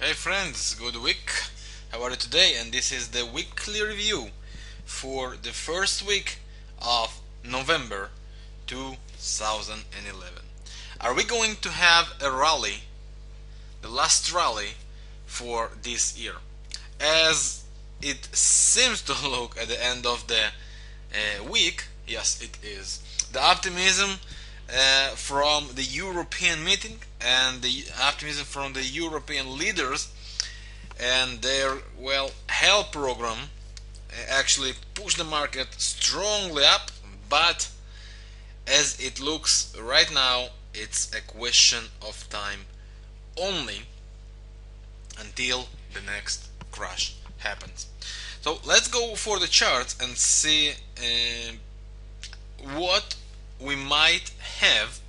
Hey friends, good week. How are you today? And this is the weekly review for the first week of November 2011. Are we going to have a rally, the last rally for this year? As it seems to look at the end of the week, yes it is. The optimism from the European meeting and the optimism from the European leaders and their help program actually pushed the market strongly up, but as it looks right now, it's a question of time only until the next crash happens. So let's go for the charts and see what we might have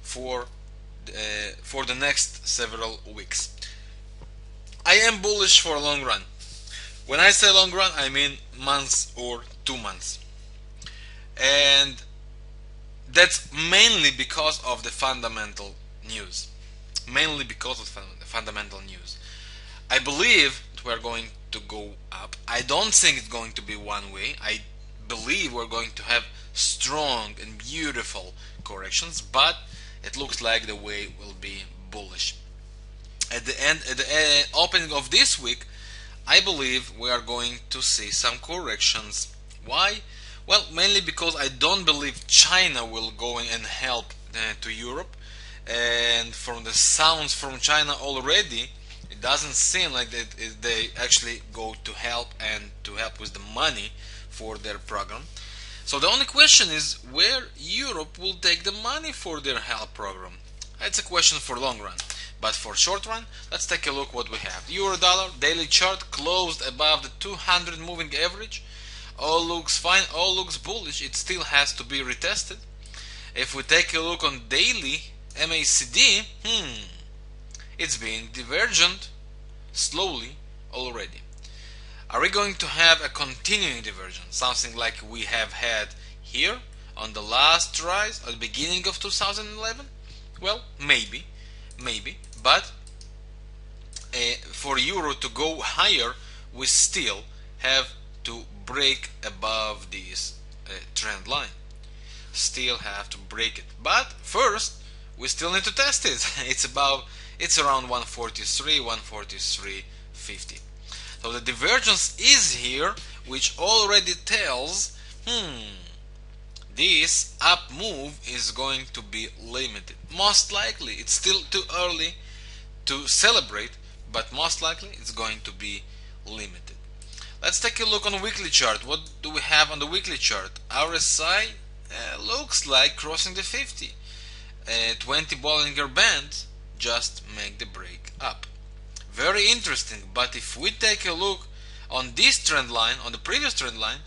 for the next several weeks. I am bullish for a long run. When I say long run, I mean months or 2 months, and that's mainly because of the fundamental news. Mainly because of the fundamental news. I believe that we're going to go up. I don't think it's going to be one way. I believe we're going to have strong and beautiful corrections, but it looks like the way will be bullish. At the opening of this week, I believe we are going to see some corrections. Why? Well, mainly because I don't believe China will go in and help to Europe, and from the sounds from China already, it doesn't seem like that they actually go to help and to help with the money for their program. So the only question is where Europe will take the money for their help program. It's a question for long run. But for short run, let's take a look what we have. Euro dollar daily chart closed above the 200 moving average. All looks fine, all looks bullish. It still has to be retested. If we take a look on daily MACD, it's being divergent slowly already. Are we going to have a continuing divergence, something like we have had here on the last rise at the beginning of 2011? Well, maybe, but for euro to go higher, we still have to break above this trend line. Still have to break it, but first we still need to test it. It's around 143, 143.50. So the divergence is here, which already tells this up move is going to be limited. Most likely, it's still too early to celebrate, but most likely it's going to be limited. Let's take a look on the weekly chart. What do we have on the weekly chart? RSI looks like crossing the 50. 20 Bollinger Band just make the break up. Very interesting, but if we take a look on this trend line, on the previous trend line,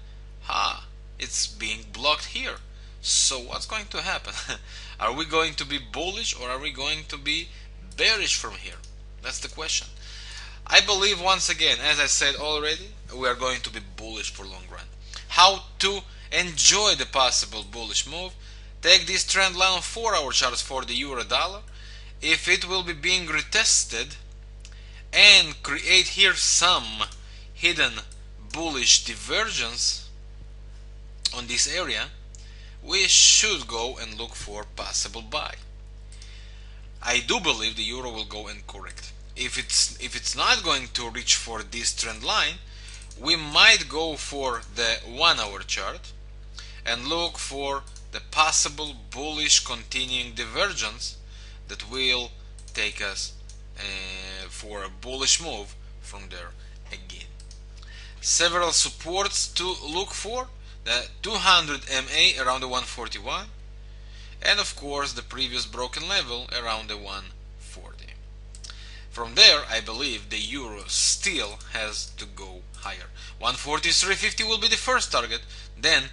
it's being blocked here. So what's going to happen? Are we going to be bullish or are we going to be bearish from here? That's the question. I believe, once again, as I said already, we are going to be bullish for long run. How to enjoy the possible bullish move? Take this trend line on 4-hour charts for the euro dollar. If it will be being retested and create here some hidden bullish divergence on this area, we should go and look for possible buy. I do believe the euro will go and correct. If it's not going to reach for this trend line, we might go for the 1-hour chart and look for the possible bullish continuing divergence that will take us for a bullish move from there again. Several supports to look for: the 200 MA around the 141, and of course the previous broken level around the 140. From there, I believe the euro still has to go higher. 143.50 will be the first target. Then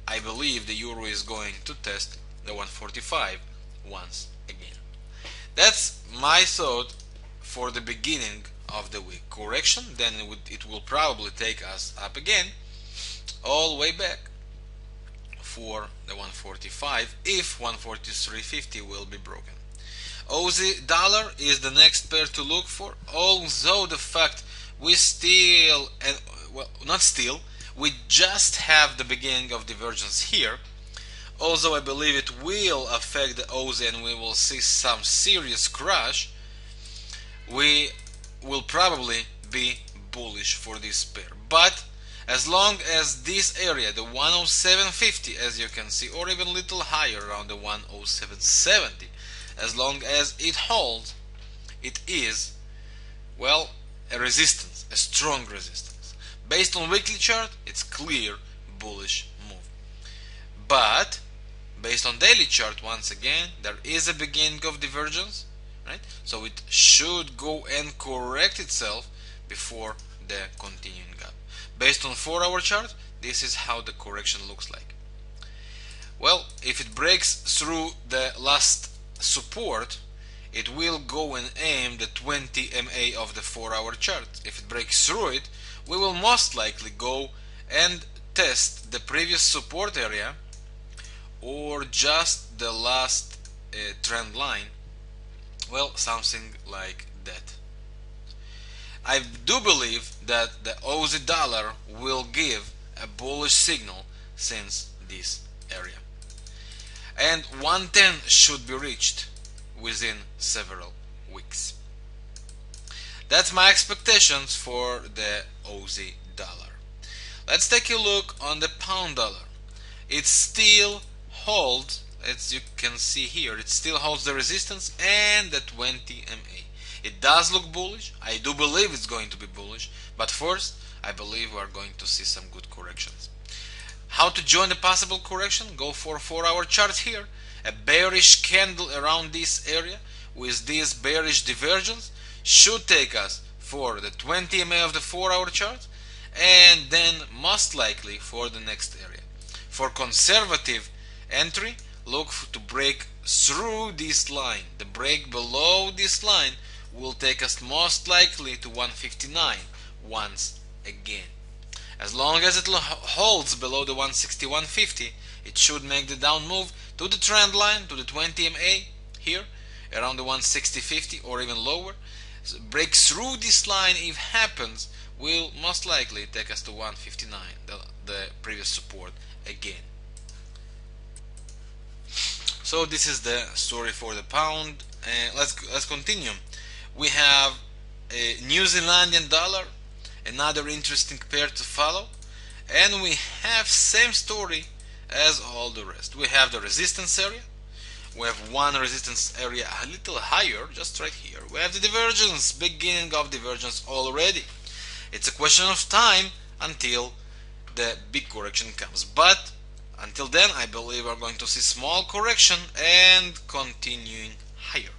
I believe the euro is going to test the 145 once again. That's my thought for the beginning of the week. Correction, then it will probably take us up again all the way back for the 145 if 143.50 will be broken. Aussie dollar is the next pair to look for, although the fact we still, and well, not still, we just have the beginning of divergence here. Although I believe it will affect the Aussie and we will see some serious crash, we will probably be bullish for this pair. But as long as this area, the 107.50, as you can see, or even a little higher around the 107.70, as long as it holds, it is, well, a resistance, a strong resistance. Based on weekly chart, it's clear bullish move. But based on daily chart, once again, there is a beginning of divergence, right? So it should go and correct itself before the continuing up. Based on 4-hour chart, this is how the correction looks like. Well, if it breaks through the last support, it will go and aim the 20 MA of the 4-hour chart. If it breaks through it, we will most likely go and test the previous support area or just the last trend line. Well, something like that. I do believe that the Aussie dollar will give a bullish signal since this area, and 110 should be reached within several weeks. That's my expectations for the Aussie dollar. Let's take a look on the pound dollar. It still holds, as you can see here, it still holds the resistance and the 20 MA. It does look bullish. I do believe it's going to be bullish, but first I believe we are going to see some good corrections. How to join the possible correction? Go for 4-hour chart here. A bearish candle around this area with this bearish divergence should take us for the 20 MA of the 4-hour chart, and then most likely for the next area. For conservative entry, look to break through this line. The break below this line will take us most likely to 159 once again. As long as it holds below the 161.50, it should make the down move to the trend line, to the 20 MA here, around the 160.50 or even lower. So break through this line, if happens, will most likely take us to 159, the previous support again. So this is the story for the pound. Let's continue. We have a New Zealandian dollar, another interesting pair to follow, and we have same story as all the rest. We have the resistance area. We have one resistance area a little higher, just right here. We have the divergence, beginning of divergence already. It's a question of time until the big correction comes. But until then, I believe we're going to see small correction and continuing higher.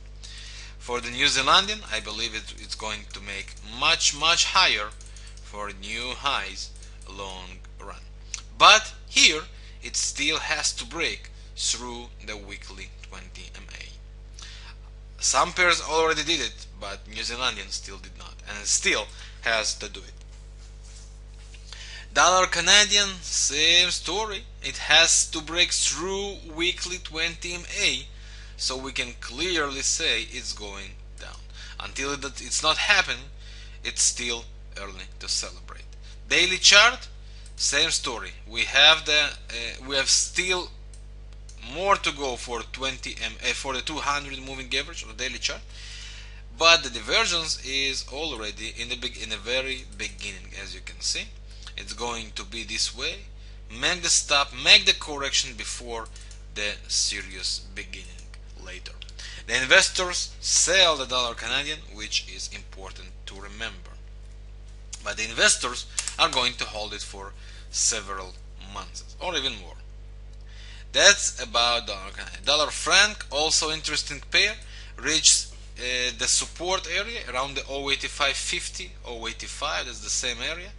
For the New Zealandian, I believe it's going to make much higher for new highs long run. But here, it still has to break through the weekly 20 MA. Some pairs already did it, but New Zealandian still did not, and it still has to do it. Dollar Canadian, same story. It has to break through weekly 20 MA, so we can clearly say it's going down. Until it's not happening, it's still early to celebrate. Daily chart, same story. We have still more to go for 20 MA, for the 200 moving average on the daily chart, but the divergence is already in the very beginning. As you can see, it's going to be this way. Make the stop, make the correction before the serious beginning later. The investors sell the dollar Canadian, which is important to remember, but the investors are going to hold it for several months or even more. That's about dollar Canadian. Dollar franc, also interesting pair, reached the support area around the 0.8550, 0.85, that's the same area.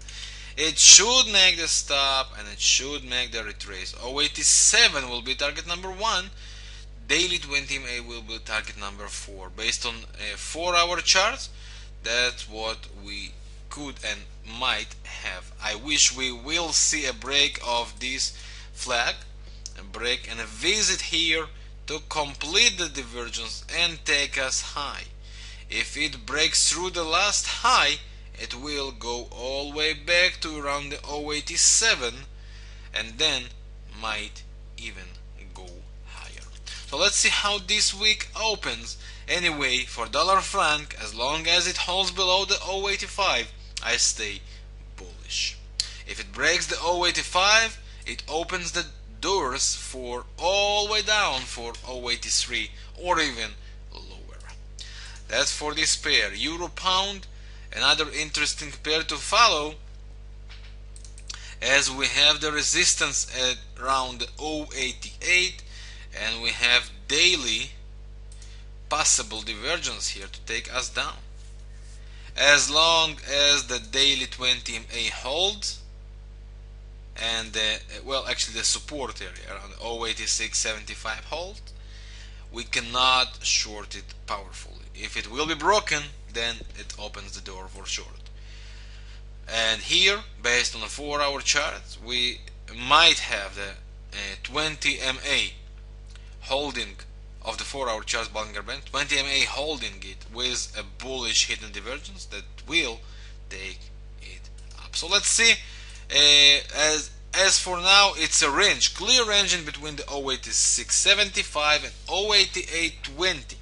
It should make the stop and it should make the retrace. 0.87 will be target number 1. Daily 20 MA will be target number 4. Based on 4-hour charts, that's what we could and might have. I wish we will see a break of this flag, a break and a visit here to complete the divergence and take us high. If it breaks through the last high, it will go all the way back to around the 0.87 and then might even go higher. So let's see how this week opens. Anyway, for dollar franc, as long as it holds below the 0.85, I stay bullish. If it breaks the 0.85, it opens the doors for all the way down for 0.83 or even lower. That's for this pair. Euro pound, another interesting pair to follow, as we have the resistance at around 0.88 and we have daily possible divergence here to take us down. As long as the daily 20 MA holds and actually the support area around 0.8675 hold, we cannot short it powerfully. If it will be broken, then it opens the door for short. And here, based on a 4-hour chart, we might have the 20 MA holding of the 4-hour chart Bollinger Band, 20 MA holding it with a bullish hidden divergence that will take it up. So let's see. As for now, it's a range, clear range in between the 0.8675 and 0.8820.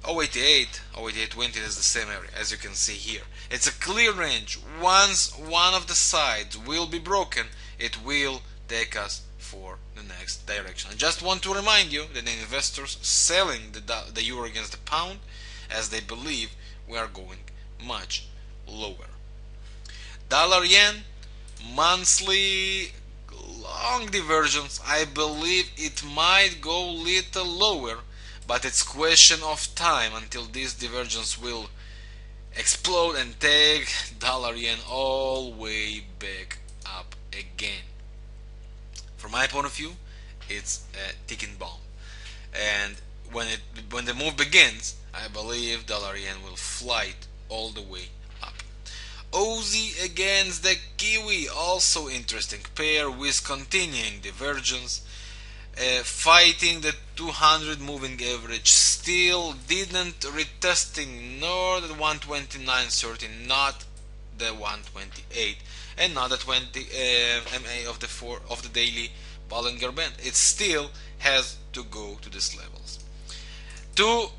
0.8820 is the same area, as you can see here. It's a clear range. Once one of the sides will be broken, it will take us for the next direction. I just want to remind you that the investors selling the euro against the pound, as they believe we are going much lower. Dollar yen, monthly long divergence. I believe it might go little lower, but it's question of time until this divergence will explode and take dollar yen all the way back up again. From my point of view, it's a ticking bomb, and when the move begins, I believe dollar yen will fly all the way up. Aussie against the Kiwi, also interesting pair with continuing divergence. Fighting the 200 moving average, still didn't retesting nor the 129.30, not the 128, and not the 20 MA of the daily Bollinger Band. It still has to go to these levels. Two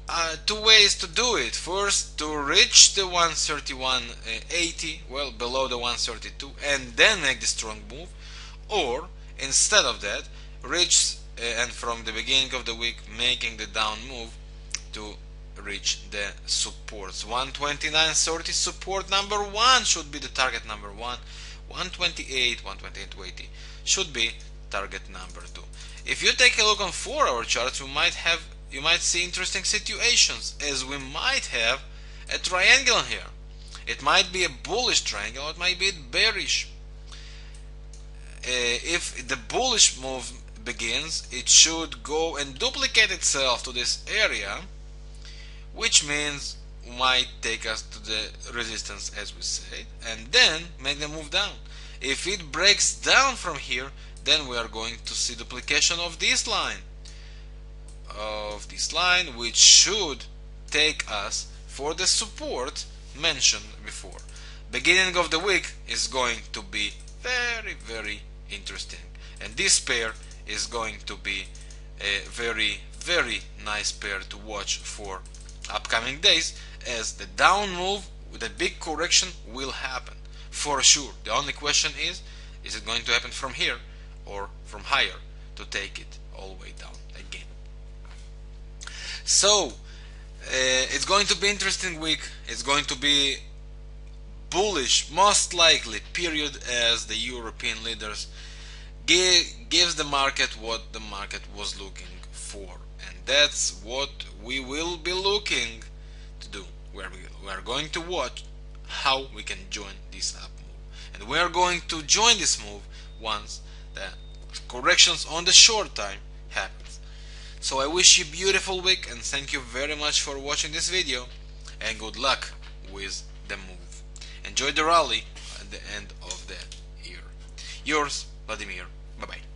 ways to do it. First, to reach the 131.80, well below the 132, and then make the strong move, or instead of that, reach and from the beginning of the week making the down move to reach the supports. 129.30 support number 1 should be the target number 1. 128, 128.80 should be target number 2. If you take a look on 4-hour charts, you might see interesting situations, as we might have a triangle here. It might be a bullish triangle, it might be bearish. If the bullish move begins, it should go and duplicate itself to this area, which means might take us to the resistance, as we said, and then make the move down. If it breaks down from here, then we are going to see duplication of this line, which should take us for the support mentioned before. Beginning of the week is going to be very, very interesting, and this pair is going to be a very, very nice pair to watch for upcoming days, as the down move with a big correction will happen for sure. The only question is it going to happen from here or from higher to take it all the way down again? So it's going to be interesting week. It's going to be bullish, most likely, period, as the European leaders gives the market what the market was looking for, and that's what we will be looking to do. We are going to watch how we can join this up move, and we are going to join this move once the corrections on the short time happens. So I wish you a beautiful week, and thank you very much for watching this video, and good luck with the move. Enjoy the rally at the end of the year. Yours, Vladimir. Bye-bye.